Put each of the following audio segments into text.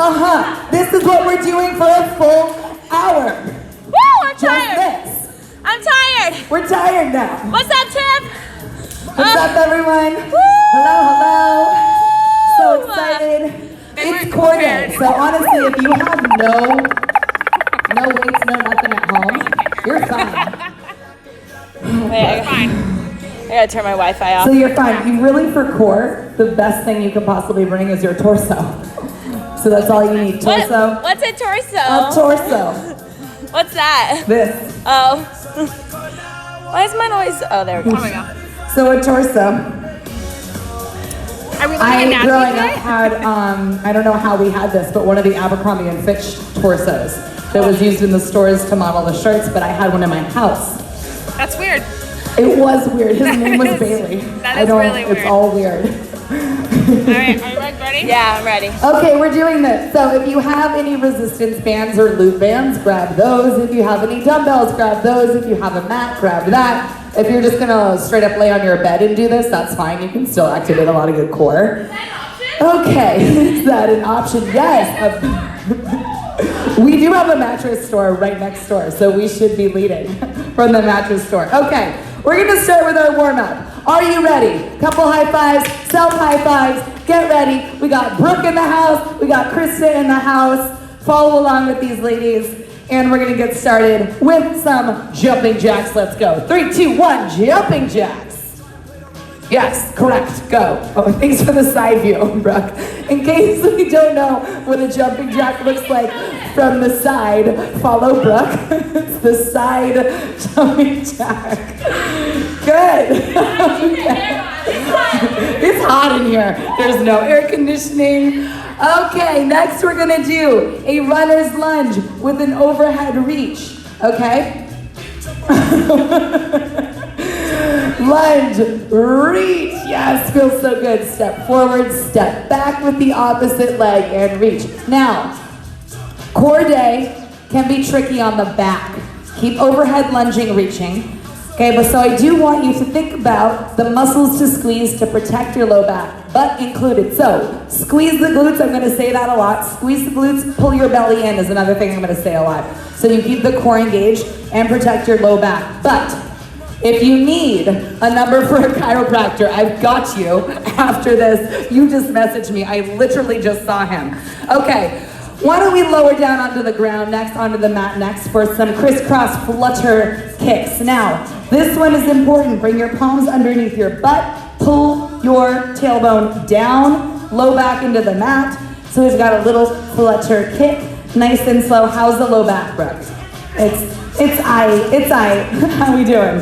This is what we're doing for a full hour. Woo, I'm tired. This. I'm tired. We're tired now. What's up, Tim? What's up, everyone? Woo! Hello. So excited. It's core day. So honestly, if you have no weights, no nothing at home, you're fine. Wait, I gotta turn my Wi-Fi off. So you're fine. You really, for core, the best thing you could possibly bring is your torso. So that's all you need. Torso. What's a torso? A torso. What's that? This. Oh. Why is mine always? Oh, there we go. Oh my god. So a torso. Are we looking at growing up napkins? had, I don't know how we had this, but one of the Abercrombie and Fitch torsos that was used in the stores to model the shirts, but I had one in my house. That's weird. It was weird. His name was Bailey. That is really weird. It's all weird. Alright, are you guys ready? Yeah, I'm ready. Okay, we're doing this. So if you have any resistance bands or loop bands, grab those. If you have any dumbbells, grab those. If you have a mat, grab that. If you're just gonna straight up lay on your bed and do this, that's fine. You can still activate a lot of good core. Is that an option? Okay, is that an option? Yes. We do have a mattress store right next door, so we should be leading from the mattress store. Okay, we're gonna start with our warm-up. Are you ready? Couple high fives, self high fives, get ready. We got Brooke in the house, we got Krista in the house. Follow along with these ladies, and we're gonna get started with some jumping jacks. Let's go. 3, 2, 1, jumping jacks. Yes, correct, go. Oh, thanks for the side view, Brooke. In case we don't know what a jumping jack looks like from the side, follow Brooke. It's the side jumping jack. Good. Okay. It's hot in here. There's no air conditioning. Okay, next we're gonna do a runner's lunge with an overhead reach, okay? Lunge, reach, yes, feels so good. Step forward, step back with the opposite leg and reach. Now, core day can be tricky on the back. Keep overhead lunging, reaching. Okay, but so I do want you to think about the muscles to squeeze to protect your low back, butt included. So, squeeze the glutes, I'm gonna say that a lot. Squeeze the glutes, pull your belly in is another thing I'm gonna say a lot. So you keep the core engaged and protect your low back. But if you need a number for a chiropractor, I've got you after this. You just messaged me. I literally just saw him. Okay, why don't we lower down onto the ground next, onto the mat next for some crisscross flutter kicks. Now, this one is important. Bring your palms underneath your butt. Pull your tailbone down, low back into the mat. So we've got a little flutter kick. Nice and slow. How's the low back, Brooke? It's I. How we doing?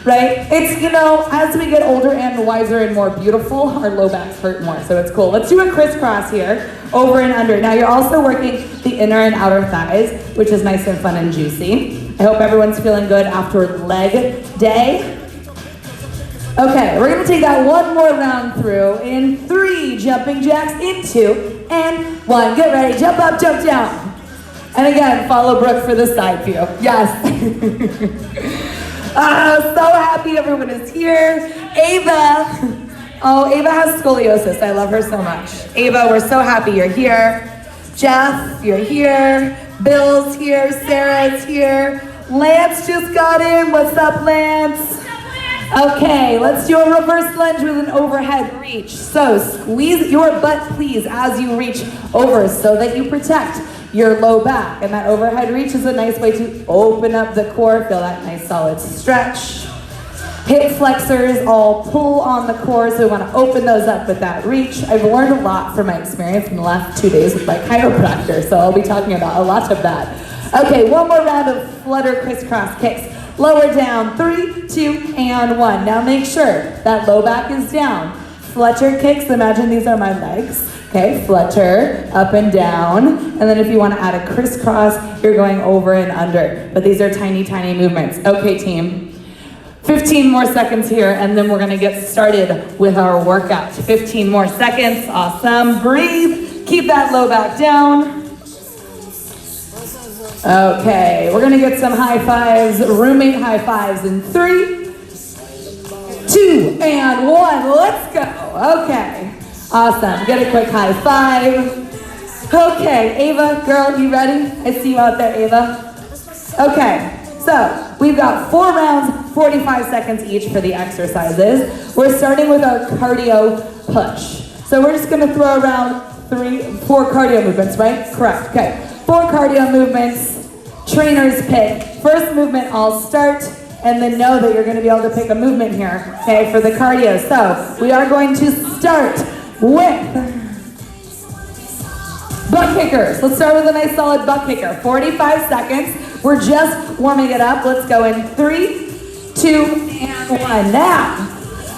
Right? It's, you know, as we get older and wiser and more beautiful, our low backs hurt more, so it's cool. Let's do a crisscross here, over and under. Now you're also working the inner and outer thighs, which is nice and fun and juicy. I hope everyone's feeling good after leg day. Okay, we're gonna take that one more round through in 3 jumping jacks, in 2 and 1. Get ready, jump up, jump down. And again, follow Brooke for the side view. Yes. So happy everyone is here. Ava. Oh, Ava has scoliosis. I love her so much. Ava, we're so happy you're here. Jeff, you're here. Bill's here. Sarah's here. Lance just got in. What's up, Lance? Okay, let's do a reverse lunge with an overhead reach. So squeeze your butt, please, as you reach over so that you protect your low back. And that overhead reach is a nice way to open up the core. Feel that nice solid stretch. Hip flexors all pull on the core, so we want to open those up with that reach. I've learned a lot from my experience in the last 2 days with my chiropractor, so I'll be talking about a lot of that. Okay, one more round of flutter crisscross kicks. Lower down, 3, 2, and 1. Now make sure that low back is down. Flutter kicks, imagine these are my legs. Okay, flutter, up and down. And then if you want to add a crisscross, you're going over and under. But these are tiny, tiny movements. Okay, team. 15 more seconds here, and then we're going to get started with our workout. 15 more seconds. Awesome. Breathe. Keep that low back down. Okay, we're going to get some high fives, roommate high fives in 3, 2, and 1. Let's go. Okay. Awesome. Get a quick high five. Okay, Ava, girl, you ready? I see you out there, Ava. Okay, so we've got 4 rounds, 45 seconds each for the exercises. We're starting with our cardio push. So we're just gonna throw around 4 cardio movements, right? Correct, okay. 4 cardio movements, trainers pick. First movement, I'll start, and then know that you're gonna be able to pick a movement here, okay, for the cardio. So we are going to start with butt kickers. Let's start with a nice solid butt kicker. 45 seconds. We're just warming it up. Let's go in 3, 2, and 1. Now,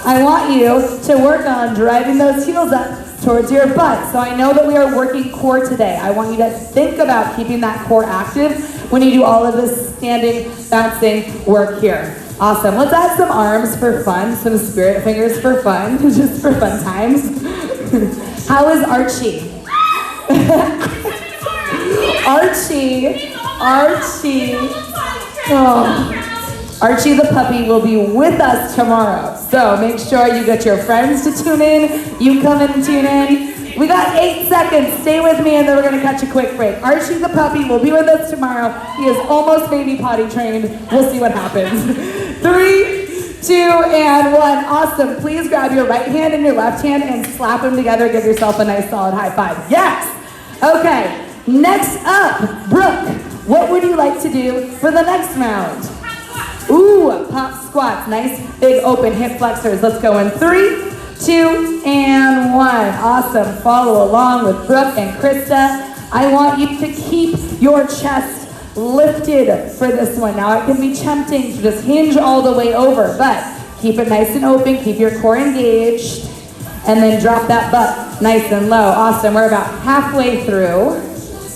I want you to work on driving those heels up towards your butt. So I know that we are working core today. I want you to think about keeping that core active when you do all of this standing, bouncing work here. Awesome. Let's add some arms for fun, some spirit fingers for fun, just for fun times. How is Archie? Archie the puppy will be with us tomorrow. So make sure you get your friends to tune in. You come and tune in. We got 8 seconds. Stay with me and then we're gonna catch a quick break. Archie the puppy will be with us tomorrow. He is almost baby potty trained. We'll see what happens. 3, 2, and 1. Awesome. Please grab your right hand and your left hand and slap them together. Give yourself a nice solid high five. Yes! Okay, next up, Brooke, what would you like to do for the next round? Ooh, pop squats. Nice big open hip flexors. Let's go in 3, 2, and 1. Awesome. Follow along with Brooke and Krista. I want you to keep your chest lifted for this one. Now it can be tempting to just hinge all the way over, but keep it nice and open. Keep your core engaged. And then drop that butt nice and low. Awesome, we're about halfway through.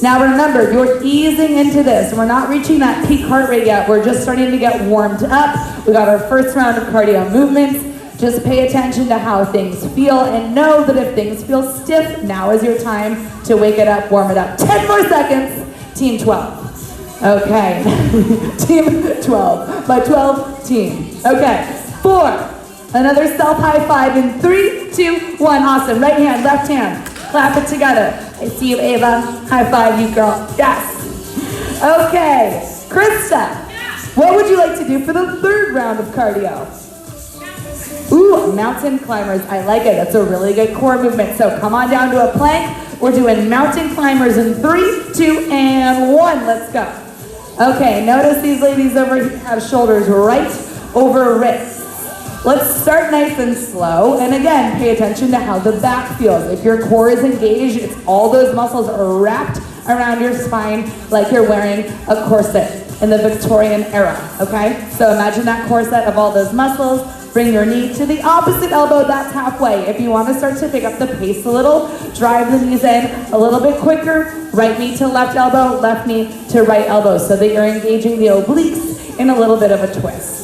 Now remember, you're easing into this. We're not reaching that peak heart rate yet. We're just starting to get warmed up. We got our first round of cardio movements. Just pay attention to how things feel and know that if things feel stiff, now is your time to wake it up, warm it up. 10 more seconds, team 12. Okay, team 12, my 12 team. Okay, 4. Another self high five in 3, 2, 1. Awesome. Right hand, left hand. Clap it together. I see you, Ava. High five you, girl. Yes. Okay. Krista, what would you like to do for the 3rd round of cardio? Ooh, mountain climbers. I like it. That's a really good core movement. So come on down to a plank. We're doing mountain climbers in 3, 2, and 1. Let's go. Okay. Notice these ladies over here have shoulders right over wrists. Let's start nice and slow, and again, pay attention to how the back feels. If your core is engaged, it's all those muscles are wrapped around your spine like you're wearing a corset in the Victorian era, okay? So imagine that corset of all those muscles. Bring your knee to the opposite elbow, that's halfway. If you want to start to pick up the pace a little, drive the knees in a little bit quicker. Right knee to left elbow, left knee to right elbow, so that you're engaging the obliques in a little bit of a twist.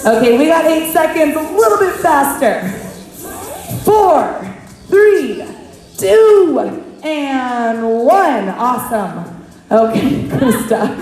Okay, we got 8 seconds, a little bit faster. 4, 3, 2, and 1. Awesome. Okay, Krista,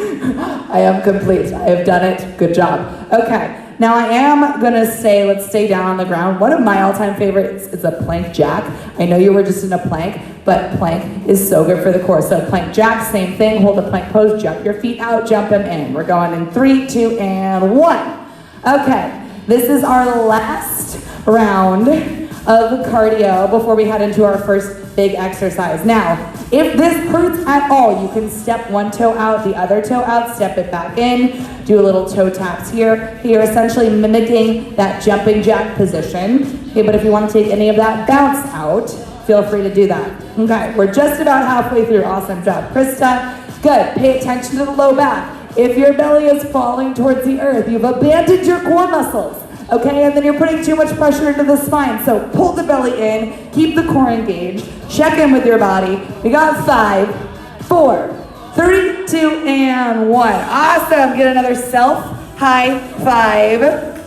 I am complete. I have done it. Good job. Okay, now I am gonna say, let's stay down on the ground. One of my all-time favorites is a plank jack. I know you were just in a plank, but plank is so good for the core. So plank jack, same thing. Hold the plank pose, jump your feet out, jump them in. We're going in 3, 2, and 1. Okay, this is our last round of cardio before we head into our first big exercise. Now, if this hurts at all, you can step one toe out, the other toe out, step it back in, do a little toe taps here. You're essentially mimicking that jumping jack position. Okay, but if you want to take any of that bounce out, feel free to do that. Okay, we're just about halfway through. Awesome job, Krista. Good, pay attention to the low back. If your belly is falling towards the earth, you've abandoned your core muscles, okay? And then you're putting too much pressure into the spine. So pull the belly in, keep the core engaged, check in with your body. We got 5, 4, 3, 2, and 1. Awesome, get another self high five.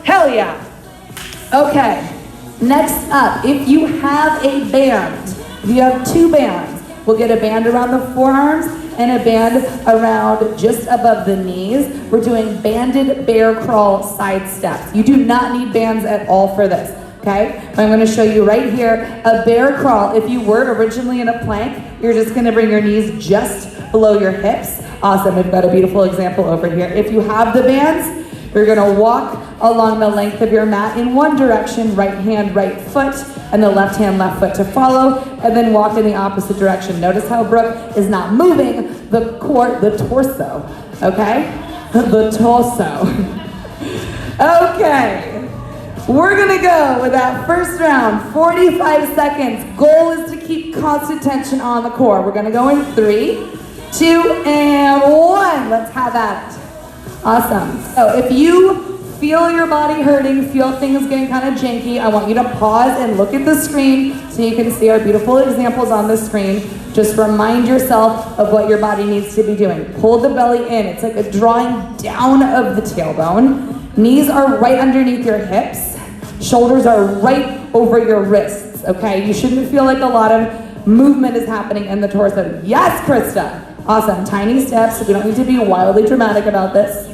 Hell yeah. Okay, next up, if you have a band, if you have 2 bands, we'll get a band around the forearms and a band around just above the knees. We're doing banded bear crawl side steps. You do not need bands at all for this, okay? I'm gonna show you right here, a bear crawl. If you were originally in a plank, you're just gonna bring your knees just below your hips. Awesome, we've got a beautiful example over here. If you have the bands, you're gonna walk along the length of your mat in one direction, right hand, right foot, and the left hand, left foot to follow, and then walk in the opposite direction. Notice how Brooke is not moving the torso, okay? The torso. Okay, we're gonna go with that first round, 45 seconds. Goal is to keep constant tension on the core. We're gonna go in 3, 2, and 1. Let's have at it. Awesome. So if you feel your body hurting, feel things getting kind of janky, I want you to pause and look at the screen so you can see our beautiful examples on the screen. Just remind yourself of what your body needs to be doing. Pull the belly in. It's like a drawing down of the tailbone. Knees are right underneath your hips. Shoulders are right over your wrists, okay? You shouldn't feel like a lot of movement is happening in the torso. Yes, Krista. Awesome. Tiny steps. We don't need to be wildly dramatic about this.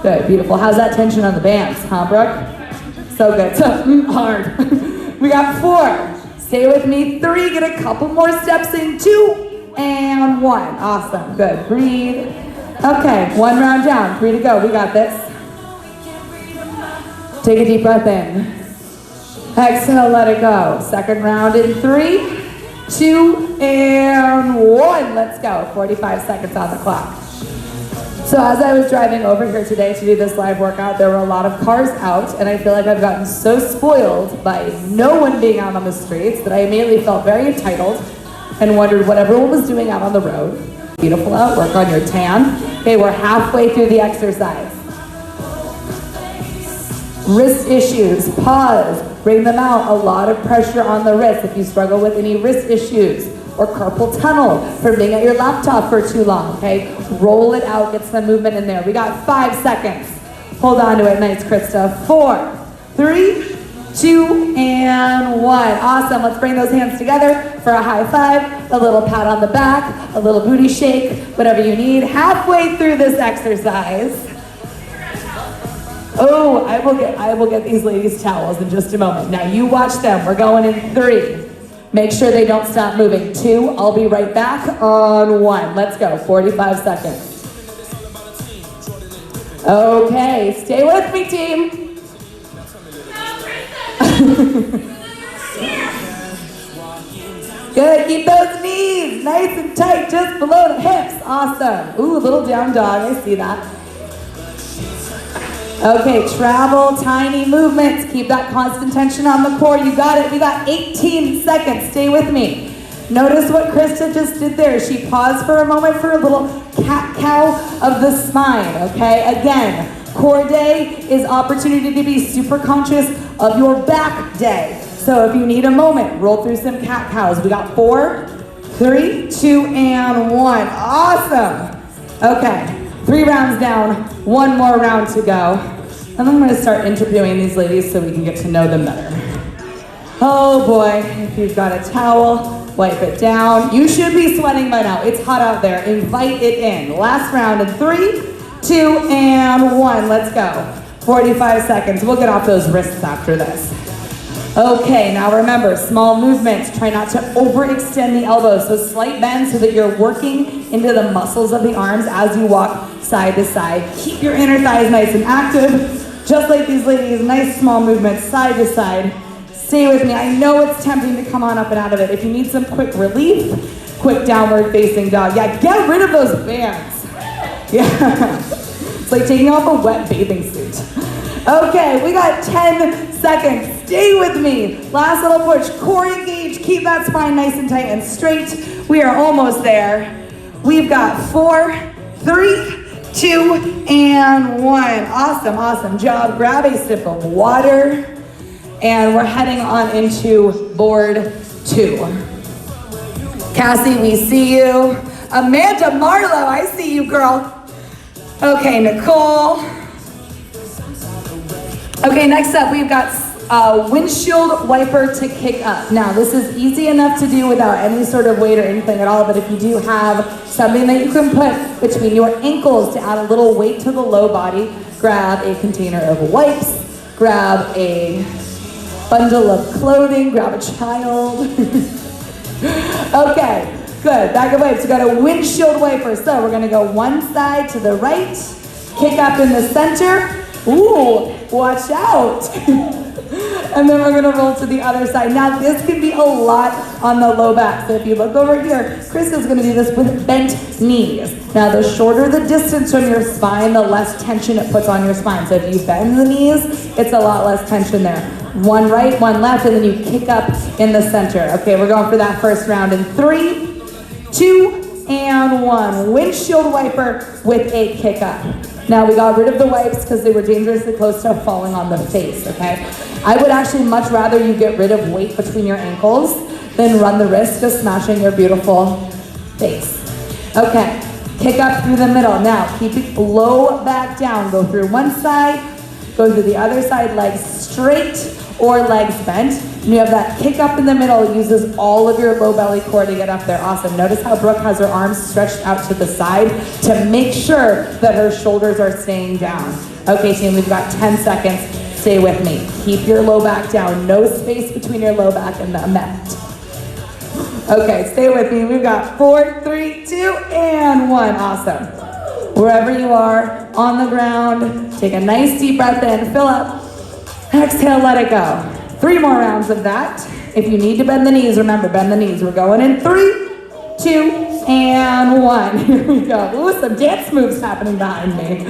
Good, beautiful. How's that tension on the bands, huh, Brooke? So good. So hard. We got 4. Stay with me. 3. Get a couple more steps in. 2 and 1. Awesome. Good. Breathe. Okay. 1 round down. 3 to go. We got this. Take a deep breath in. Exhale. Let it go. Second round in 3, 2, and 1. Let's go. 45 seconds on the clock. So as I was driving over here today to do this live workout, there were a lot of cars out, and I feel like I've gotten so spoiled by no one being out on the streets that I immediately felt very entitled and wondered what everyone was doing out on the road. Beautiful out, work on your tan. Okay, we're halfway through the exercise. Wrist issues, pause, bring them out. A lot of pressure on the wrist if you struggle with any wrist issues or carpal tunnel from being at your laptop for too long, okay? Roll it out, get some movement in there. We got 5 seconds. Hold on to it, nice, Krista. 4, 3, 2, and 1. Awesome, let's bring those hands together for a high five, a little pat on the back, a little booty shake, whatever you need. Halfway through this exercise. Oh, I will get these ladies towels in just a moment. Now you watch them. We're going in 3. Make sure they don't stop moving. 2, I'll be right back on 1. Let's go, 45 seconds. Okay, stay with me, team. Good, keep those knees nice and tight, just below the hips. Awesome. Ooh, a little down dog, I see that. Okay, travel, tiny movements. Keep that constant tension on the core. You got it. We got 18 seconds. Stay with me. Notice what Krista just did there. She paused for a moment for a little cat-cow of the spine, okay? Again, core day is opportunity to be super conscious of your back day. So if you need a moment, roll through some cat-cows. We got 4, 3, 2, and 1. Awesome. Okay, 3 rounds down, 1 more round to go. And I'm gonna start interviewing these ladies so we can get to know them better. Oh boy, if you've got a towel, wipe it down. You should be sweating by now. It's hot out there. Invite it in. Last round in 3, 2, and 1. Let's go. 45 seconds. We'll get off those wrists after this. Okay, now remember, small movements. Try not to overextend the elbows. So slight bend so that you're working into the muscles of the arms as you walk side to side. Keep your inner thighs nice and active. Just like these ladies, nice small movements side to side. Stay with me. I know it's tempting to come on up and out of it. If you need some quick relief, quick downward facing dog. Yeah, get rid of those bands. Yeah, it's like taking off a wet bathing suit. Okay, we got 10 seconds. Stay with me. Last little push. Core engaged. Keep that spine nice and tight and straight. We are almost there. We've got 4, 3, 2, and 1. Awesome, awesome job. Grab a sip of water. And we're heading on into board 2. Cassie, we see you. Amanda Marlowe, I see you, girl. Okay, Nicole. Okay, next up we've got windshield wiper to kick up. Now this is easy enough to do without any sort of weight or anything at all, but if you do have something that you can put between your ankles to add a little weight to the low body, grab a container of wipes, grab a bundle of clothing, grab a child. Okay, Good, bag of wipes. We got a windshield wiper. So we're gonna go one side to the right, kick up in the center. Ooh, watch out. And then we're gonna roll to the other side. Now this can be a lot on the low back. So if you look over here, Chris is gonna do this with bent knees. Now the shorter the distance from your spine, the less tension it puts on your spine. So if you bend the knees, it's a lot less tension there. One right, one left, and then you kick up in the center. Okay, we're going for that first round in 3, 2, and 1. Windshield wiper with a kick up. Now we got rid of the wipes because they were dangerously close to falling on the face, okay? I would actually much rather you get rid of weight between your ankles than run the risk of smashing your beautiful face. Okay, kick up through the middle. Now keep it low back down. Go through one side, go through the other side, legs straight or legs bent. And you have that kick up in the middle. It uses all of your low belly core to get up there. Awesome. Notice how Brooke has her arms stretched out to the side to make sure that her shoulders are staying down. Okay, team, we've got 10 seconds. Stay with me. Keep your low back down. No space between your low back and the mat. Okay, stay with me. We've got 4, 3, 2, and 1. Awesome. Wherever you are, on the ground, take a nice deep breath in, fill up. Exhale, let it go. 3 more rounds of that. If you need to bend the knees, remember, bend the knees. We're going in 3, 2, and 1. Here we go. Ooh, some dance moves happening behind me.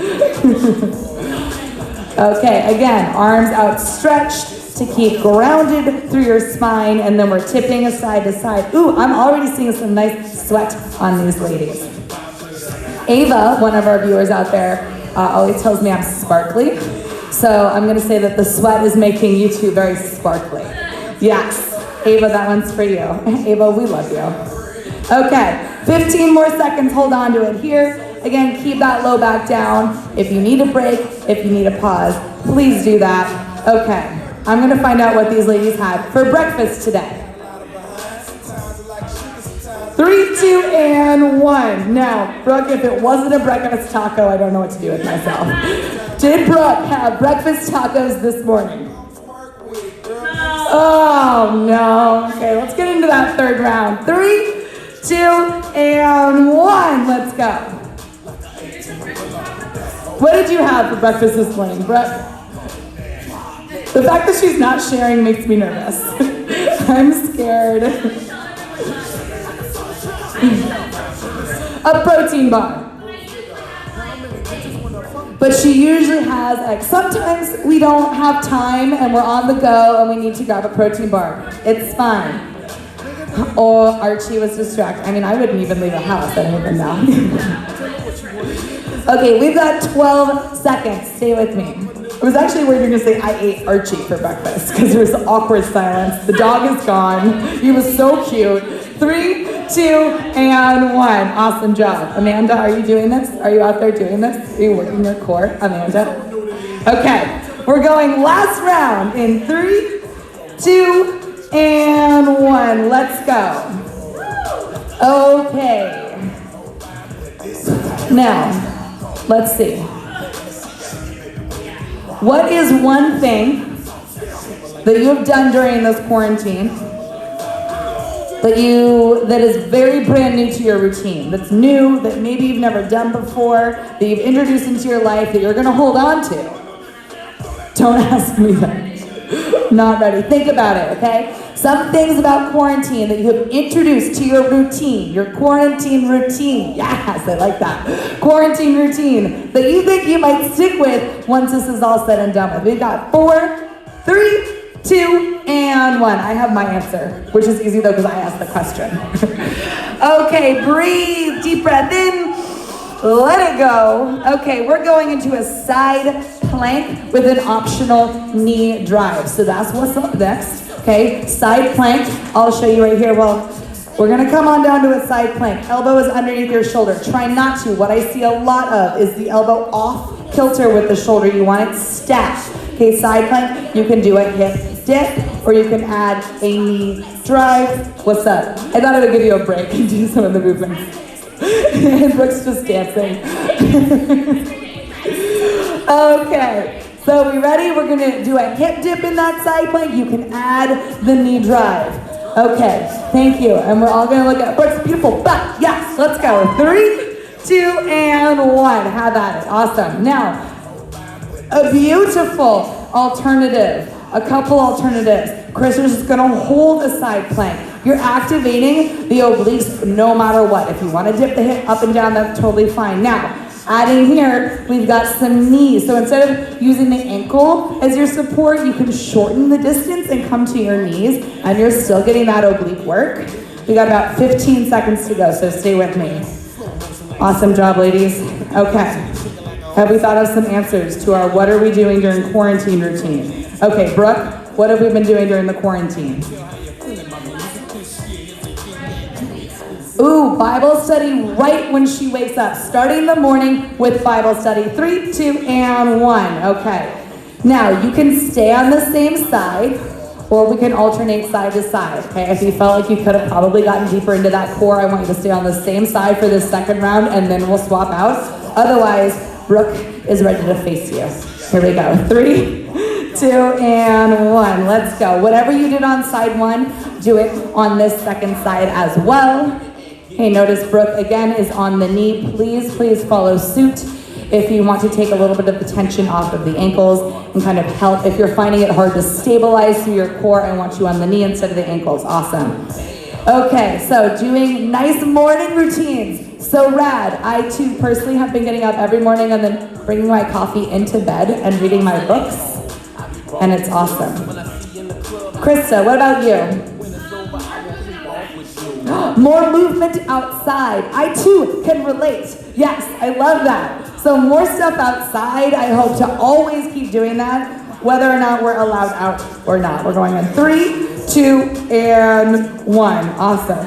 Okay, again, arms outstretched to keep grounded through your spine, and then we're tipping side to side. Ooh, I'm already seeing some nice sweat on these ladies. Ava, one of our viewers out there, always tells me I'm sparkly. So I'm gonna say that the sweat is making you two very sparkly. Yes, Ava, that one's for you. Ava, we love you. Okay, 15 more seconds, hold on to it here. Again, keep that low back down. If you need a break, if you need a pause, please do that. Okay, I'm gonna find out what these ladies had for breakfast today. 3, 2, and 1. Now, Brooke, if it wasn't a breakfast taco, I don't know what to do with myself. Did Brooke have breakfast tacos this morning? Oh, no. Okay, let's get into that third round. 3, 2, and 1. Let's go. What did you have for breakfast this morning, Brooke? The fact that she's not sharing makes me nervous. I'm scared. A protein bar. But she usually has eggs. Sometimes we don't have time and we're on the go and we need to grab a protein bar. It's fine. Or Archie was distracted. I mean, I wouldn't even leave the house. I don't even know. Okay, we've got 12 seconds. Stay with me. It was actually weird you're gonna say I ate Archie for breakfast because there was awkward silence. The dog is gone. He was so cute. 3, 2, and 1. Awesome job. Amanda, are you doing this? Are you out there doing this? Are you working your core, Amanda? Okay, we're going last round in 3, 2, and 1. Let's go. Okay. Now, let's see. What is one thing that you have done during this quarantine that is very brand new to your routine, that's new, that maybe you've never done before, that you've introduced into your life, that you're gonna hold on to? Don't ask me that. Not ready. Think about it, okay? Some things about quarantine that you have introduced to your routine, your quarantine routine. Yes, I like that. Quarantine routine that you think you might stick with once this is all said and done with. We've got 4, 3, 2, and 1. I have my answer, which is easy though because I asked the question. Okay, breathe, deep breath in, let it go. Okay, we're going into a side plank with an optional knee drive. So that's what's up next. Okay, side plank. I'll show you right here. Well, we're gonna come on down to a side plank. Elbow is underneath your shoulder. Try not to. What I see a lot of is the elbow off kilter with the shoulder. You want it stacked. Okay, side plank. You can do a hip dip, or you can add a knee drive. What's up? I thought I would give you a break and do some of the movements. And Brooke's just dancing. Okay. So we ready? We're gonna do a hip dip in that side plank. You can add the knee drive. Okay, thank you. And we're all gonna look at Brooke's beautiful butt. Yes, let's go. 3, 2, and 1. Have at it. Awesome. Now, a beautiful alternative. A couple alternatives. Chris is just gonna hold a side plank. You're activating the obliques no matter what. If you wanna dip the hip up and down, that's totally fine. Now, adding here, we've got some knees. So instead of using the ankle as your support, you can shorten the distance and come to your knees, and you're still getting that oblique work. We got about 15 seconds to go, so stay with me. Awesome job, ladies. Okay. Have we thought of some answers to our what are we doing during quarantine routine? Okay, Brooke, what have we been doing during the quarantine? Ooh, Bible study right when she wakes up. Starting the morning with Bible study. 3, 2, and 1. Okay. Now, you can stay on the same side, or we can alternate side to side. Okay, if you felt like you could have probably gotten deeper into that core, I want you to stay on the same side for this second round, and then we'll swap out. Otherwise, Brooke is ready to face you. Here we go. 3, 2, and 1. Let's go. Whatever you did on side 1, do it on this second side as well. Hey, notice Brooke again is on the knee. Please follow suit. If you want to take a little bit of the tension off of the ankles and kind of help, if you're finding it hard to stabilize through your core, I want you on the knee instead of the ankles. Awesome. Okay, so doing nice morning routines. So rad. I too personally have been getting up every morning and then bringing my coffee into bed and reading my books. And it's awesome. Krista, what about you? More movement outside. I too can relate. Yes, I love that. So more stuff outside. I hope to always keep doing that, whether or not we're allowed out or not. We're going on 3, 2, and 1. Awesome.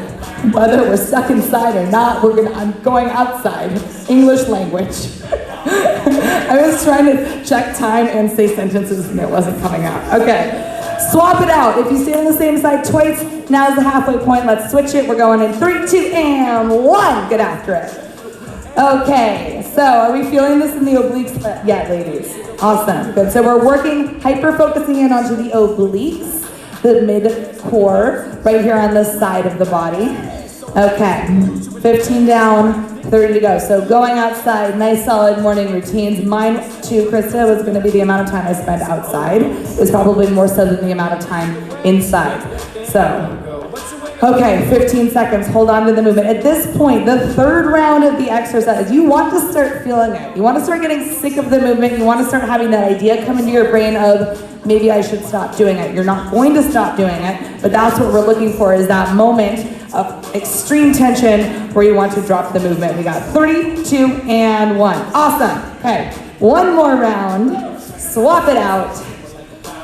Whether we're stuck inside or not, I'm going outside. English language. I was trying to check time and say sentences and it wasn't coming out. Okay. Swap it out. If you stay on the same side twice, now's the halfway point. Let's switch it. We're going in 3, 2, and 1. Get after it. Okay, so are we feeling this in the obliques yet, ladies? Awesome. Good. So we're working, hyper-focusing in onto the obliques, the mid-core, right here on this side of the body. Okay, 15 down, 30 to go. So going outside, nice solid morning routines. Mine too, Krista, was gonna be the amount of time I spent outside. It was probably more so than the amount of time inside. So, okay, 15 seconds, hold on to the movement. At this point, the third round of the exercise, you want to start feeling it. You want to start getting sick of the movement. You want to start having that idea come into your brain of, maybe I should stop doing it. You're not going to stop doing it, but that's what we're looking for, is that moment of extreme tension where you want to drop the movement. We got 3, 2, and 1. Awesome. Okay, one more round. Swap it out.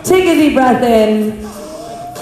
Take a deep breath in.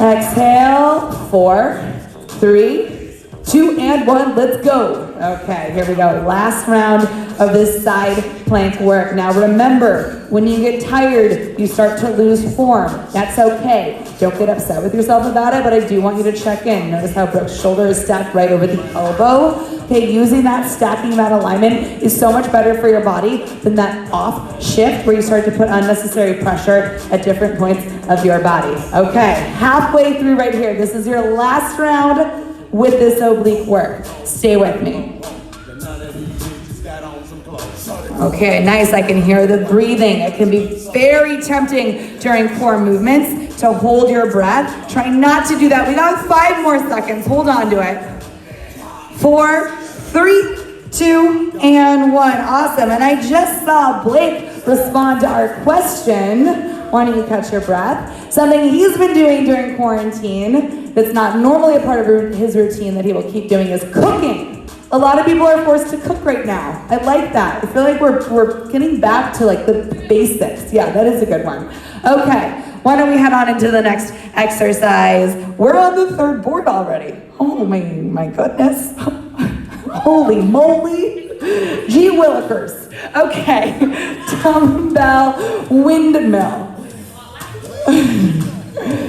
Exhale. 4, 3, 2, and 1. Let's go. Okay, here we go. Last round of this side plank work. Now remember, when you get tired, you start to lose form. That's okay. Don't get upset with yourself about it, but I do want you to check in. Notice how Brooke's shoulder is stacked right over the elbow. Okay, using that, stacking that alignment is so much better for your body than that off shift where you start to put unnecessary pressure at different points of your body. Okay, halfway through right here. This is your last round with this oblique work. Stay with me. Okay, nice. I can hear the breathing. It can be very tempting during core movements to hold your breath. Try not to do that. We got 5 more seconds. Hold on to it. 4, 3, 2, and 1. Awesome. And I just saw Blake respond to our question. Why don't you catch your breath? Something he's been doing during quarantine that's not normally a part of his routine that he will keep doing is cooking. A lot of people are forced to cook right now. I like that. I feel like we're getting back to like the basics. Yeah, that is a good one. Okay, why don't we head on into the next exercise? We're on the 3rd board already. Oh my goodness. Holy moly. Gee willikers. Okay, dumbbell windmill.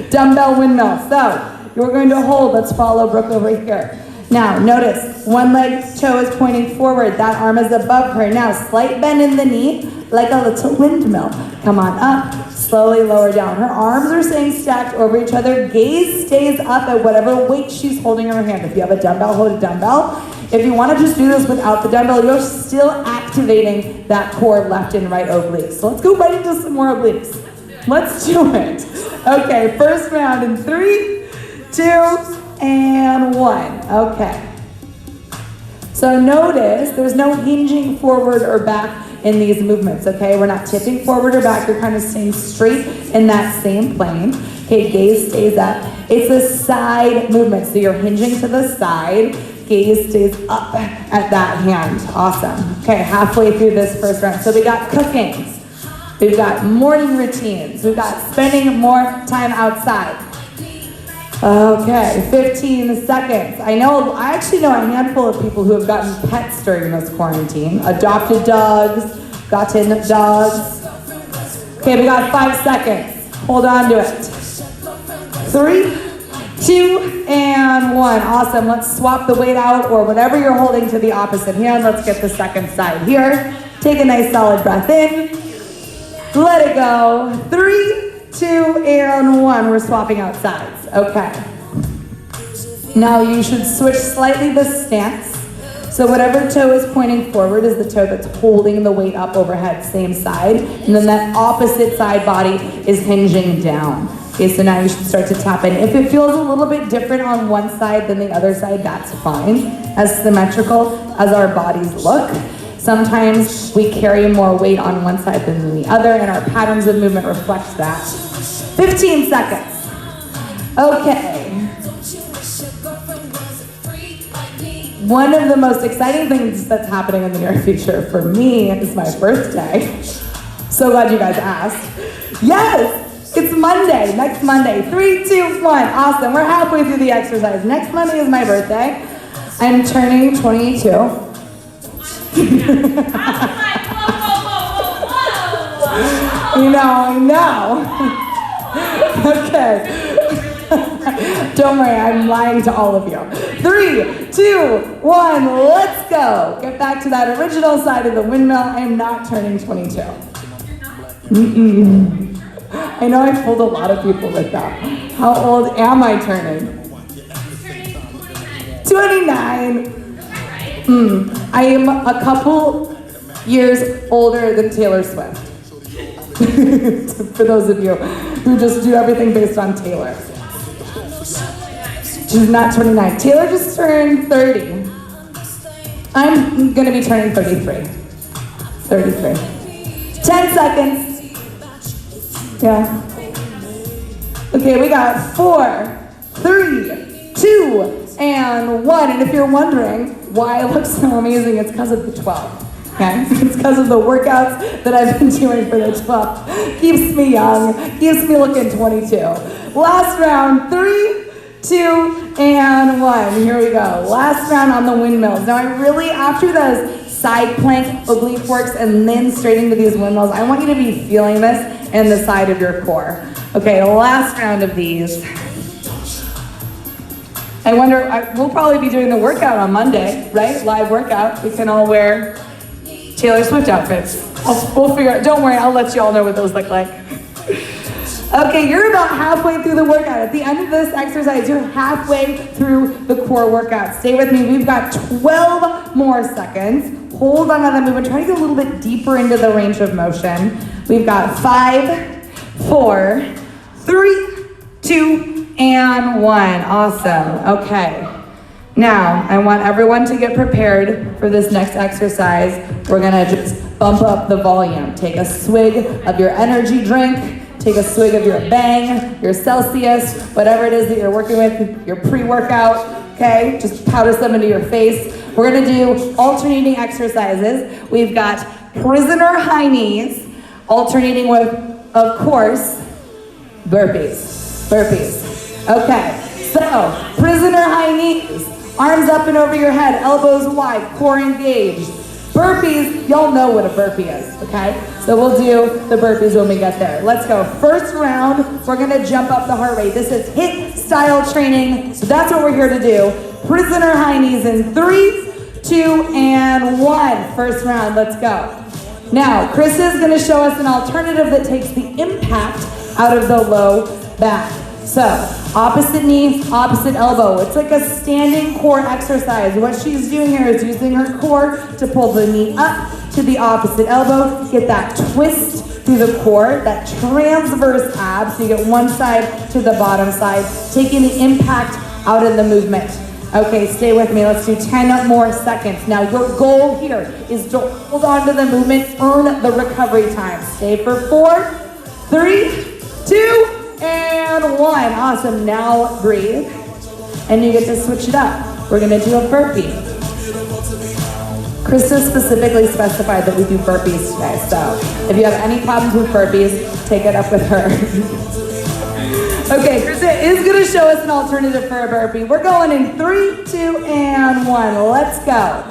Dumbbell windmill. So, you're going to hold. Let's follow Brooke over here. Now, notice, one leg toe is pointing forward. That arm is above her. Now, slight bend in the knee. like a little windmill. Come on up, slowly lower down. Her arms are staying stacked over each other. Gaze stays up at whatever weight she's holding in her hand. If you have a dumbbell, hold a dumbbell. If you want to just do this without the dumbbell, you're still activating that core left and right obliques. So let's go right into some more obliques. Let's do it. Okay, first round in 3, 2, and 1. Okay. So notice there's no hinging forward or back in these movements, okay? We're not tipping forward or back. You're kind of staying straight in that same plane. Okay, gaze stays up. It's a side movement, so you're hinging to the side. Gaze stays up at that hand. Awesome. Okay, halfway through this first round. So we got cookings. We've got morning routines. We've got spending more time outside. Okay, 15 seconds. I actually know a handful of people who have gotten pets during this quarantine. Adopted dogs, gotten dogs. Okay, we got 5 seconds. Hold on to it. 3, 2, and 1. Awesome. Let's swap the weight out or whatever you're holding to the opposite hand. Let's get the second side here. Take a nice solid breath in. Let it go. 3, 2, and 1. We're swapping out sides. Okay. Now you should switch slightly the stance. So whatever toe is pointing forward is the toe that's holding the weight up overhead, same side. And then that opposite side body is hinging down. Okay, so now you should start to tap in. If it feels a little bit different on one side than the other side, that's fine. As symmetrical as our bodies look. Sometimes we carry more weight on one side than the other, and our patterns of movement reflect that. 15 seconds. Okay. One of the most exciting things that's happening in the near future for me is my birthday. So glad you guys asked. Yes, it's Monday, next Monday. 3, 2, 1, awesome. We're halfway through the exercise. Next Monday is my birthday. I'm turning 22. I know. Okay. Don't worry, I'm lying to all of you. 3, 2, 1, let's go. Get back to that original side of the windmill. I'm not turning 22. I know I fooled a lot of people with that. How old am I turning? 29. I am a couple years older than Taylor Swift. For those of you who just do everything based on Taylor. She's not 29. Taylor just turned 30. I'm gonna be turning 33. 33. 10 seconds. Yeah. Okay, we got 4, 3, 2, and 1. And if you're wondering why I look so amazing, it's because of the 12. Okay? It's because of the workouts that I've been doing for the 12. Keeps me young, keeps me looking 22. Last round, 3, 2, and 1. Here we go. Last round on the windmills. Now I really, after those side plank oblique works and then straight into these windmills, I want you to be feeling this in the side of your core. Okay, last round of these. I wonder, we'll probably be doing the workout on Monday, right? Live workout. We can all wear Taylor Swift outfits. We'll figure out, don't worry, I'll let you all know what those look like. Okay, you're about halfway through the workout. At the end of this exercise, you're halfway through the core workout. Stay with me, we've got 12 more seconds. Hold on to that movement, try to get a little bit deeper into the range of motion. We've got 5, 4, 3, 2, and 1. Awesome, okay. Now, I want everyone to get prepared for this next exercise. We're gonna just bump up the volume. Take a swig of your energy drink, take a swig of your Bang, your Celsius, whatever it is that you're working with, your pre-workout, okay? Just powder some into your face. We're gonna do alternating exercises. We've got prisoner high knees, alternating with, of course, burpees. Okay, so prisoner high knees. Arms up and over your head, elbows wide, core engaged. Burpees, y'all know what a burpee is, okay? So we'll do the burpees when we get there. Let's go. First round, we're gonna jump up the heart rate. This is HIIT style training, so that's what we're here to do. Prisoner high knees in 3, 2, and 1. First round, let's go. Now, Chris is gonna show us an alternative that takes the impact out of the low back. So, opposite knee, opposite elbow. It's like a standing core exercise. What she's doing here is using her core to pull the knee up to the opposite elbow, get that twist through the core, that transverse ab, so you get one side to the bottom side, taking the impact out of the movement. Okay, stay with me. Let's do 10 more seconds. Now, your goal here is to hold on to the movement, earn the recovery time. Stay for 4, 3, 2, and 1. Awesome. Now breathe. And you get to switch it up. We're going to do a burpee. Krista specifically specified that we do burpees today. So if you have any problems with burpees, take it up with her. Okay, Krista is going to show us an alternative for a burpee. We're going in 3, 2, and 1. Let's go.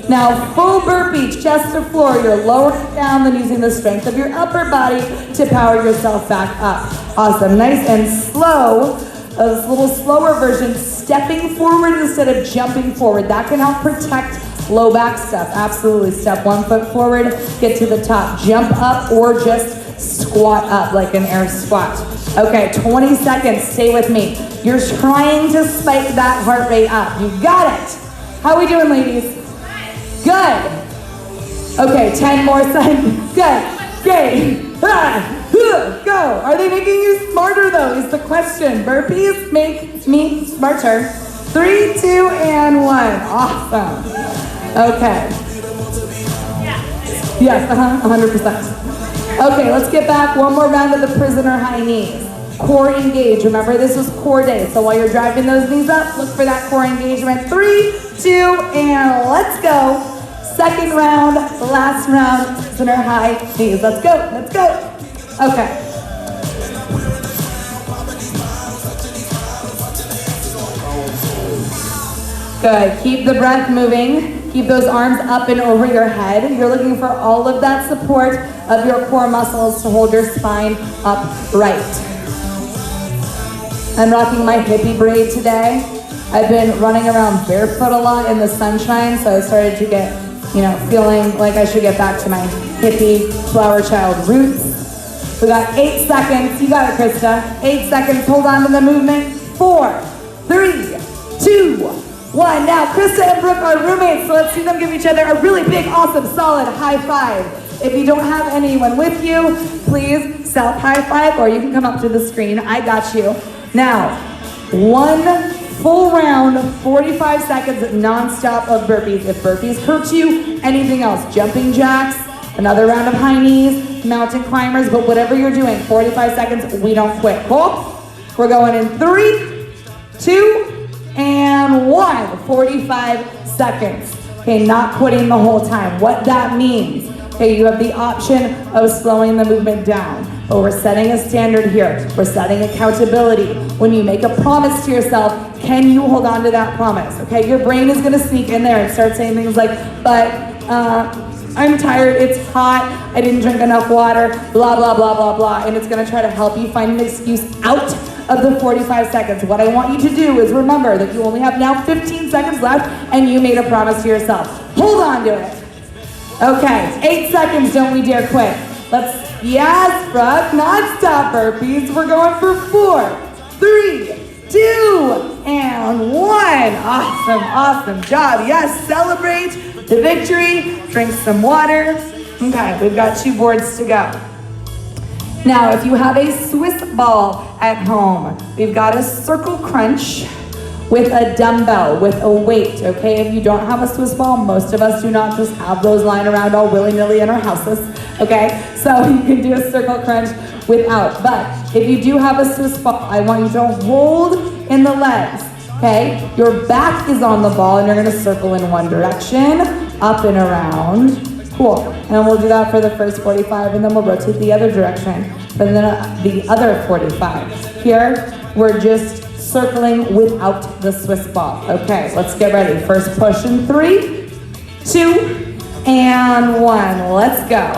Now, full burpee, chest to floor. You're lowering down, then using the strength of your upper body to power yourself back up. Awesome, nice and slow. This little slower version, stepping forward instead of jumping forward. That can help protect low back stuff. Absolutely. Step 1 foot forward, get to the top. Jump up or just squat up like an air squat. Okay, 20 seconds. Stay with me. You're trying to spike that heart rate up. You got it. How are we doing, ladies? Good. Okay, 10 more seconds. Good. Okay. Go. Are they making you smarter though is the question. Burpees make me smarter. 3, 2, and 1. Awesome. Okay. Yes, 100%. Okay, let's get back. One more round of the prisoner high knees. Core engage. Remember, this is core day. So while you're driving those knees up, look for that core engagement. 3, 2, and let's go. Second round, last round, prisoner high knees. Let's go, let's go. Okay. Good, keep the breath moving. Keep those arms up and over your head. You're looking for all of that support of your core muscles to hold your spine upright. I'm rocking my hippie braid today. I've been running around barefoot a lot in the sunshine, so I started to get, feeling like I should get back to my hippie flower child roots. We got 8 seconds. You got it, Krista. 8 seconds. Hold on to the movement. 4, 3, 2, 1. Now, Krista and Brooke are roommates, so let's see them give each other a really big, awesome, solid high five. If you don't have anyone with you, please self high five, or you can come up to the screen. I got you. Now, 1 full round, 45 seconds non-stop of burpees. If burpees hurt you, anything else, jumping jacks, another round of high knees, mountain climbers, but whatever you're doing, 45 seconds, we don't quit. Cool? We're going in 3, 2, and 1. 45 seconds. Okay, not quitting the whole time. What that means, okay, you have the option of slowing the movement down, but we're setting a standard here. We're setting accountability. When you make a promise to yourself, can you hold on to that promise? Okay, your brain is gonna sneak in there and start saying things like, but I'm tired, it's hot, I didn't drink enough water, blah, blah, blah, blah, blah, and it's gonna try to help you find an excuse out of the 45 seconds. What I want you to do is remember that you only have now 15 seconds left and you made a promise to yourself. Hold on to it. Okay, 8 seconds, don't we dare quit. Yes, Brooke, non-stop burpees. We're going for 4, 3, 2, and 1. Awesome job. Yes, celebrate the victory, drink some water. Okay, we've got 2 boards to go. Now, if you have a Swiss ball at home, we've got a circle crunch with a dumbbell, with a weight, okay? If you don't have a Swiss ball, most of us do not just have those lying around all willy-nilly in our houses, okay? So you can do a circle crunch without. But if you do have a Swiss ball, I want you to hold in the legs, okay? Your back is on the ball and you're gonna circle in one direction, up and around. Cool, and we'll do that for the first 45 and then we'll rotate the other direction for the other 45. Here, we're just circling without the Swiss ball. Okay, let's get ready. First push in 3, 2, and 1. Let's go.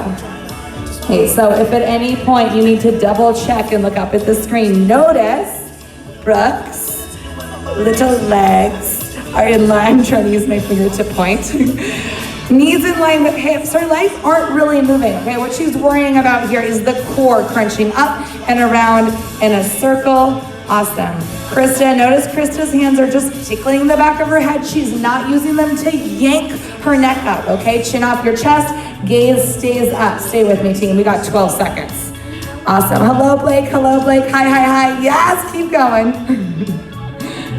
Okay, so if at any point you need to double check and look up at the screen, notice Brooke's little legs are in line. I'm trying to use my finger to point. Knees in line with hips. Her legs aren't really moving, okay? What she's worrying about here is the core crunching up and around in a circle. Awesome. Krista, notice Krista's hands are just tickling the back of her head. She's not using them to yank her neck up, okay? Chin off your chest, gaze stays up. Stay with me, team. We got 12 seconds. Awesome. Hello, Blake. Hello, Blake. Hi, hi, hi. Yes, keep going.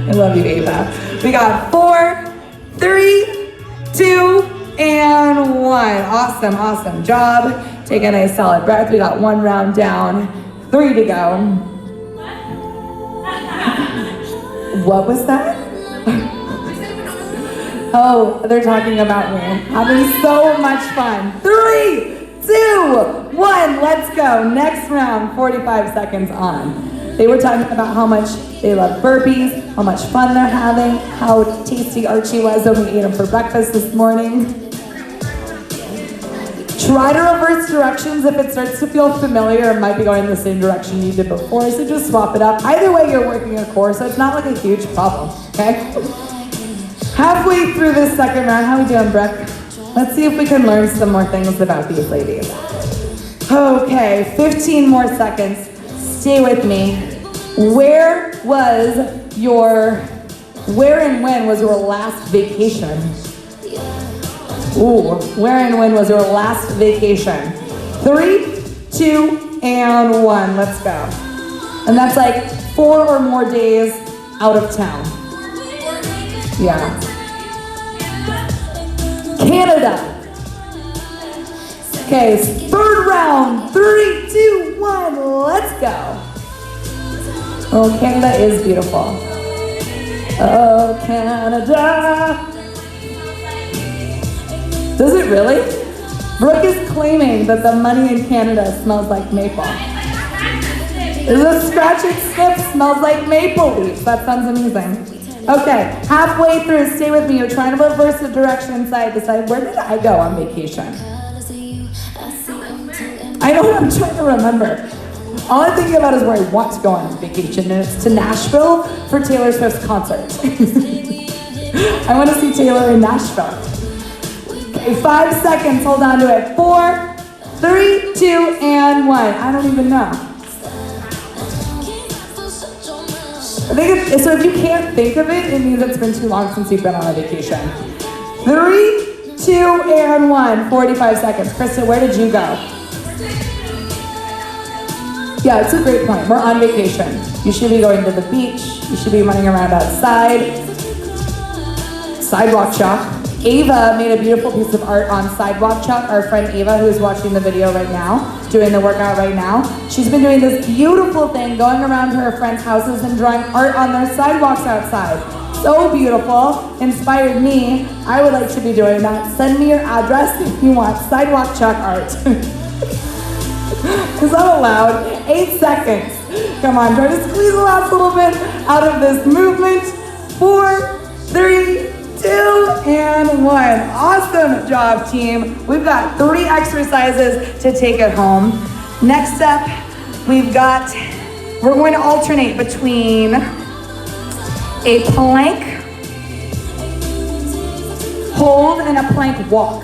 I love you, Ava. We got 4, 3, 2, and 1. Awesome, awesome job. Take a nice solid breath. We got 1 round down, 3 to go. What was that? Oh, they're talking about me. Having so much fun. 3, 2, 1, let's go. Next round, 45 seconds on. They were talking about how much they love burpees, how much fun they're having, how tasty Archie was when we ate him for breakfast this morning. Try to reverse directions if it starts to feel familiar. It might be going the same direction you did before, so just swap it up. Either way, you're working your core, so it's not like a huge problem, okay? Halfway through this second round, how we doing, Brooke? Let's see if we can learn some more things about these ladies. Okay, 15 more seconds. Stay with me. Where and when was your last vacation? Ooh, where and when was your last vacation? 3, 2, and 1, let's go. And that's like 4 or more days out of town. Yeah. Canada. Okay, third round, 3, 2, 1, let's go. Oh, Canada is beautiful. Oh, Canada. Does it really? Brooke is claiming that the money in Canada smells like maple. The scratch and sniff smells like maple leaves. That sounds amazing. Okay, halfway through, stay with me. You're trying to reverse the direction side to side. Where did I go on vacation? I know what I'm trying to remember. All I'm thinking about is where I want to go on vacation, and it's to Nashville for Taylor Swift's concert. I want to see Taylor in Nashville. Okay, 5 seconds, hold on to it. 4, 3, 2, and 1. I don't even know. So if you can't think of it, it means it's been too long since you've been on a vacation. 3, 2, and 1. 45 seconds. Krista, where did you go? Yeah, it's a great point. We're on vacation. You should be going to the beach. You should be running around outside. Sidewalk chalk. Ava made a beautiful piece of art on sidewalk chalk. Our friend Ava, who is watching the video right now, doing the workout right now. She's been doing this beautiful thing, going around to her friends' houses and drawing art on their sidewalks outside. So beautiful, inspired me. I would like to be doing that. Send me your address if you want sidewalk chalk art. Because I'm allowed 8 seconds. Come on, try to squeeze the last little bit out of this movement. 4, 3, 2, and 1. Awesome job, team. We've got 3 exercises to take it home. Next up, we're going to alternate between a plank hold and a plank walk.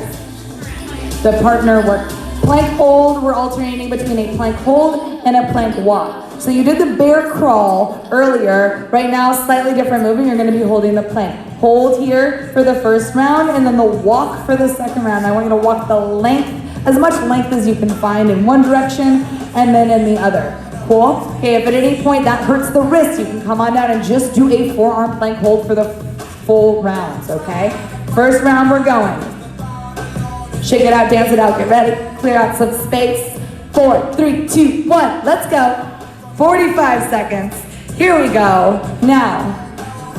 The partner work. Plank hold, we're alternating between a plank hold and a plank walk. So you did the bear crawl earlier. Right now, slightly different movement. You're going to be holding the plank. Hold here for the first round, and then the walk for the second round. I want you to walk the length, as much length as you can find in one direction, and then in the other. Cool? Okay, if at any point that hurts the wrist, you can come on down and just do a forearm plank hold for the full rounds, okay? First round, we're going. Shake it out, dance it out, get ready. Clear out some space. 4, 3, 2, 1, let's go. 45 seconds. Here we go. Now,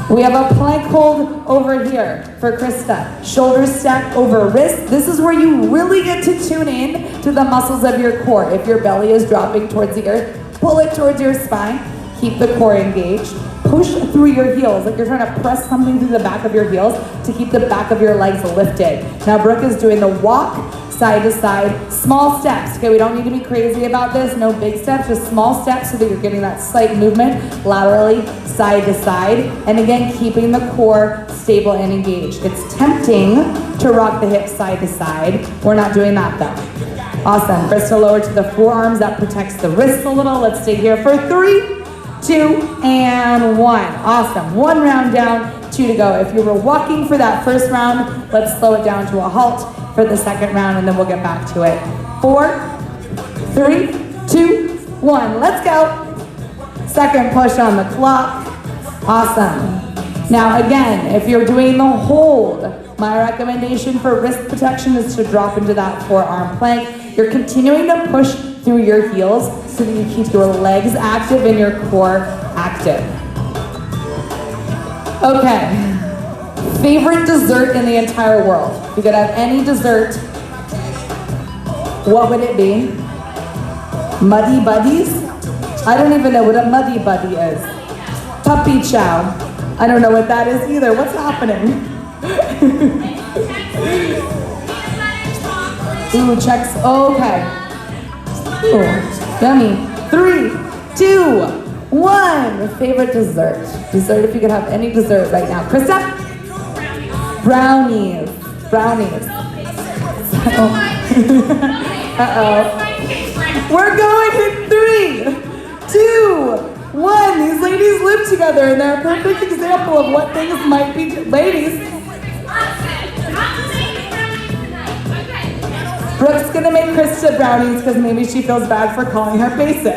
we have a plank hold over here for Krista. Shoulders stacked over wrist. This is where you really get to tune in to the muscles of your core. If your belly is dropping towards the earth, pull it towards your spine. Keep the core engaged. Push through your heels, like you're trying to press something through the back of your heels to keep the back of your legs lifted. Now Brooke is doing the walk, side to side, small steps. Okay, we don't need to be crazy about this, no big steps, just small steps so that you're getting that slight movement laterally, side to side, and again, keeping the core stable and engaged. It's tempting to rock the hips side to side. We're not doing that though. Awesome, wrist to lower to the forearms, that protects the wrists a little. Let's stay here for 3, 2, and 1. Awesome, 1 round down, 2 to go. If you were walking for that first round, let's slow it down to a halt for the second round and then we'll get back to it. 4, 3, 2, 1, let's go. Second push on the clock. Awesome. Now again, if you're doing the hold, my recommendation for wrist protection is to drop into that forearm plank. You're continuing to push through your heels so that you keep your legs active and your core active. Okay. Favorite dessert in the entire world? If you could have any dessert, what would it be? Muddy Buddies? I don't even know what a Muddy Buddy is. Puppy chow. I don't know what that is either. What's happening? Ooh, checks. Okay. Ooh, yummy. 3, 2, 1. Favorite dessert. Dessert, if you could have any dessert right now. Krista? Brownies. Brownies. Uh-oh. We're going in 3, 2, 1. These ladies live together and they're a perfect example of what things might be. Ladies. Brooke's gonna make Krista brownies because maybe she feels bad for calling her basic.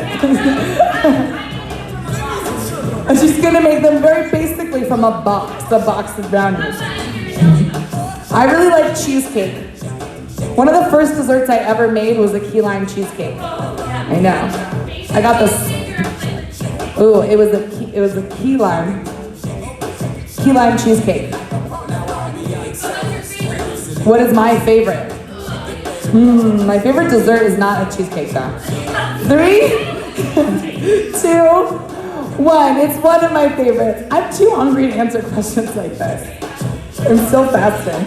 And she's gonna make them very basically from a box of brownies. I really like cheesecake. One of the first desserts I ever made was a key lime cheesecake. I know. I got this. Ooh, it was a key lime cheesecake. What is my favorite? My favorite dessert is not a cheesecake though. 3, 2, 1. It's one of my favorites. I'm too hungry to answer questions like this. I'm still fasting.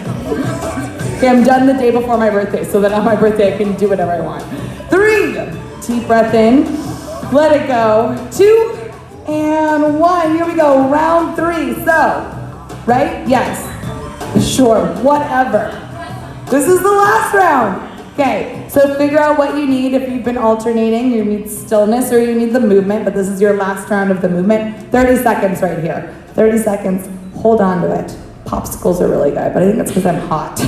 Okay, I'm done the day before my birthday so that on my birthday I can do whatever I want. 3, deep breath in, let it go. 2, and 1. Here we go, round 3. So, right? Yes. Sure, whatever. This is the last round. Okay, so figure out what you need. If you've been alternating, you need stillness or you need the movement, but this is your last round of the movement. 30 seconds right here. 30 seconds, hold on to it. Popsicles are really good, but I think that's because I'm hot.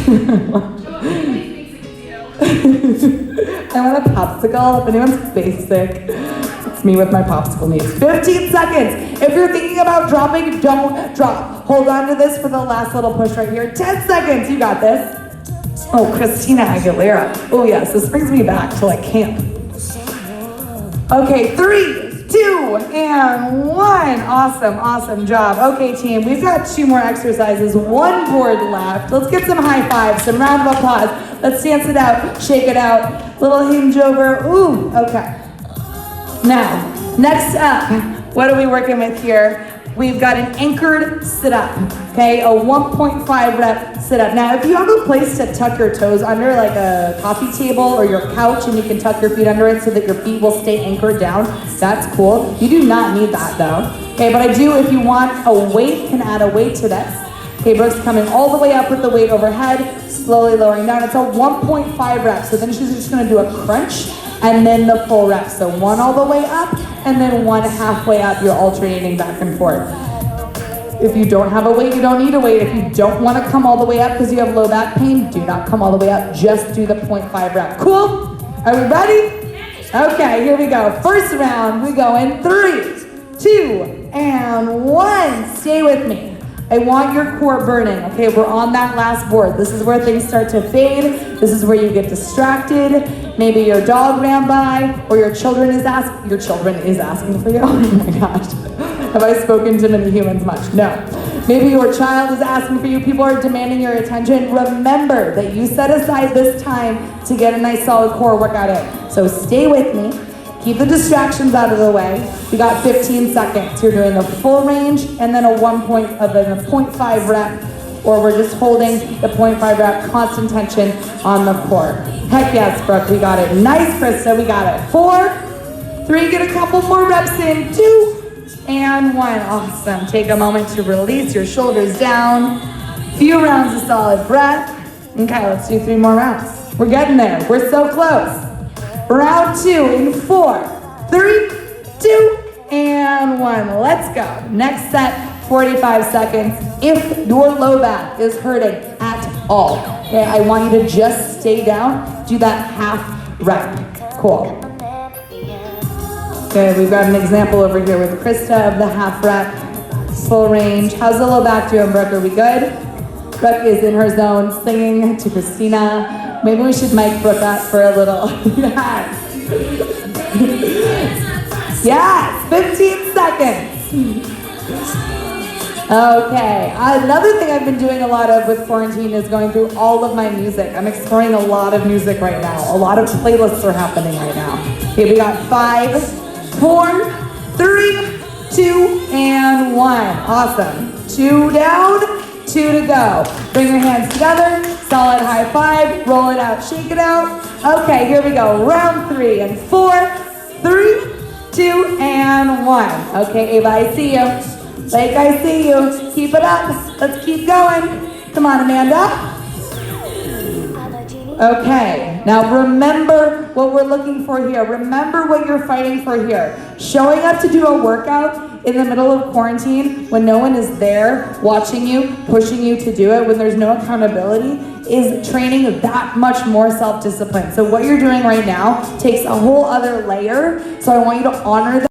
I want a popsicle. If anyone's basic, it's me with my popsicle needs. 15 seconds. If you're thinking about dropping, don't drop. Hold on to this for the last little push right here. 10 seconds, you got this. Oh, Christina Aguilera. Oh yes, this brings me back to like camp. Okay, 3, 2, and 1. Awesome job. Okay team, we've got 2 more exercises, 1 board left. Let's get some high fives, some round of applause. Let's dance it out, shake it out. Little hinge over, ooh, okay. Now, next up, what are we working with here? We've got an anchored sit-up, okay? A 1.5 rep sit-up. Now, if you have a place to tuck your toes under, like a coffee table or your couch, and you can tuck your feet under it so that your feet will stay anchored down, that's cool. You do not need that though. Okay, but I do, if you want a weight, can add a weight to this. Okay, Brooke's coming all the way up with the weight overhead, slowly lowering down. It's a 1.5 reps, so then she's just gonna do a crunch and then the full rep. So 1 all the way up and then 1 halfway up. You're alternating back and forth. If you don't have a weight, you don't need a weight. If you don't want to come all the way up because you have low back pain, do not come all the way up. Just do the 0.5 rep. Cool? Are we ready? Okay, here we go. First round, we go in 3, 2, and 1. Stay with me. I want your core burning. Okay, we're on that last board. This is where things start to fade. This is where you get distracted. Maybe your dog ran by, or your children is asking for you. Oh my gosh. Have I spoken to many humans much? No. Maybe your child is asking for you. People are demanding your attention. Remember that you set aside this time to get a nice solid core workout in. So stay with me. Keep the distractions out of the way. We got 15 seconds. You're doing a full range and then a 0.5 rep or we're just holding the 0.5 rep constant tension on the core. Heck yes, Brooke, we got it. Nice, Krista, we got it. 4, 3, get a couple more reps in. 2, and 1. Awesome. Take a moment to release your shoulders down. Few rounds of solid breath. Okay, let's do 3 more rounds. We're getting there. We're so close. Round 2 in 4, 3, 2, and 1. Let's go. Next set, 45 seconds. If your low back is hurting at all, okay, I want you to just stay down. Do that half rep. Cool. Okay, we've got an example over here with Krista of the half rep, full range. How's the low back doing, Brooke? Are we good? Brooke is in her zone singing to Christina. Maybe we should mic Brooke up for a little. Yes. Yes, 15 seconds. Okay, another thing I've been doing a lot of with quarantine is going through all of my music. I'm exploring a lot of music right now. A lot of playlists are happening right now. Okay, we got 5, 4, 3, 2, and 1. Awesome. 2 down, 2 to go. Bring your hands together, solid high five, roll it out, shake it out. Okay, here we go. Round 3 and 4, 3, 2, and 1. Okay, Ava, I see you. Like, I see you. Keep it up. Let's keep going. Come on, Amanda. Okay, now remember what we're looking for here. Remember what you're fighting for here. Showing up to do a workout in the middle of quarantine when no one is there watching you, pushing you to do it, when there's no accountability, is training that much more self-discipline. So what you're doing right now takes a whole other layer. So I want you to honor that.